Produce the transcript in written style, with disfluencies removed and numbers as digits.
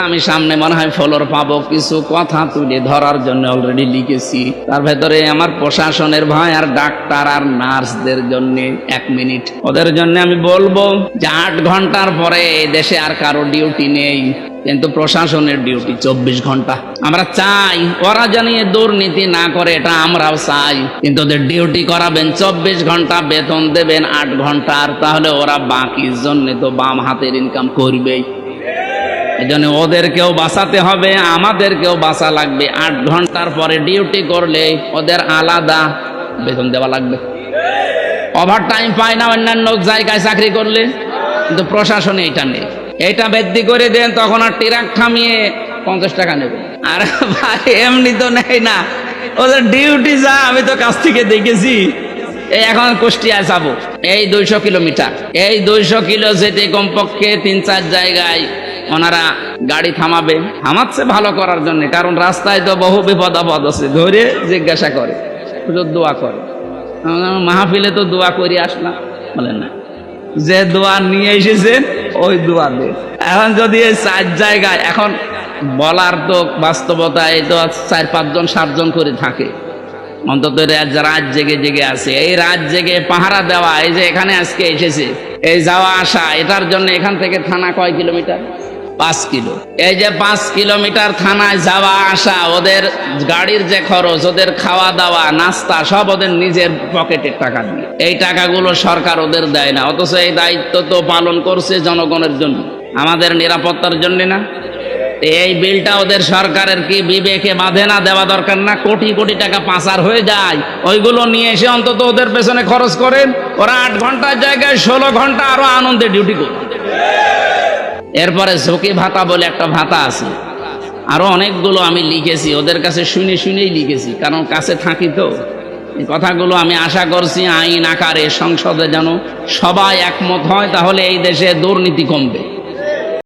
আমি সামনে মনে হয় ফলোর পাবো, কিছু কথা তুলে ধরার জন্য অলরেডি লিখেছি। তার ভেতরে আমার প্রশাসনের ভাই আর ডাক্তার আর নার্সদের জন্য 1 মিনিট, ওদের জন্য আমি বলবো যে 8 ঘন্টার পরে দেশে আর কারো ডিউটি নেই, কিন্তু প্রশাসনের ডিউটি 24 ঘন্টা। আমরা চাই ওরা জানি দুর্নীতি না করে, এটা আমরাও চাই, কিন্তু ওদের ডিউটি করাবেন 24 ঘন্টা, বেতন দেবেন 8 ঘন্টার, তাহলে ওরা বাকির জন্য তো বাম হাতের ইনকাম করবেই। এজন্য ওদেরকেও বাঁচাতে হবে, আমাদেরকেও বাঁচা লাগবে। 8 ঘন্টার পরে ডিউটি করলে ওদের আলাদা বেতন দেওয়া লাগবে। ওভার টাইম পায় না অন্যান্য জায়গায় চাকরি করলে, কিন্তু প্রশাসনে এটা নেই। এটা বৃদ্ধি করে দেন, তখন আর ট্রাক থামিয়ে 50 টাকা নেবে। আর ভাই এমনি তো নেই না, ওদের ডিউটি যা, আমি তো কাছ থেকে দেখেছি। এই এখন কুষ্টিয়া যাবো, এই 200 কিলোমিটার, এই 200 কিলো যেতে কমপক্ষে 3-4 জায়গায় ওনারা গাড়ি থামাচ্ছে ভালো করার জন্য, কারণ রাস্তায় তো বহু বিপদ আপদ আছে, ধরে জিজ্ঞাসা করে, দোয়া করে। মাহফিলে তো দোয়া করে আসলাম, বলেন না, যে দোয়া নিয়ে এসেছেন ওই দোয়া দেন। এখন যদি এই 4 জায়গায়, এখন বলার তো বাস্তবতায় তো 4-5 জন 7 জন করে থাকে, অন্তত রাত জেগে জেগে আছে। এই রাত জেগে পাহারা দেওয়া, এই যে এখানে আজকে এসেছে, এই যাওয়া আসা, এটার জন্য এখান থেকে থানা কয় কিলোমিটার? 5 কিলো। এই যে 5 কিলোমিটার থানায় যাওয়া আসা, ওদের গাড়ির যে খরচ, ওদের খাওয়া দাওয়া নাস্তা সব ওদের নিজের পকেটের টাকা দিয়ে। এই টাকাগুলো সরকার ওদের দেয় না, অথচ এই দায়িত্ব তো পালন করছে জনগণের জন্য, আমাদের নিরাপত্তার জন্য না। এই বিলটা ওদের সরকারের কি বিবেকে বাঁধে না? দেওয়া দরকার না? কোটি কোটি টাকা পাচার হয়ে যায়, ওইগুলো নিয়ে এসে অন্তত ওদের পেছনে খরচ করেন। ওরা 8 ঘন্টার জায়গায় 16 ঘন্টা আরো আনন্দে ডিউটি করে। এরপরে ঝুঁকি ভাতা বলে একটা ভাতা আছে, আরো অনেকগুলো আমি লিখেছি, ওদের কাছে শুনেই লিখেছি, কারণ কাছে থাকি তো। এই কথাগুলো আমি আশা করছি আইন আকারে সংসদে যেন সবাই একমত হয়, তাহলে এই দেশে দুর্নীতি কমবে।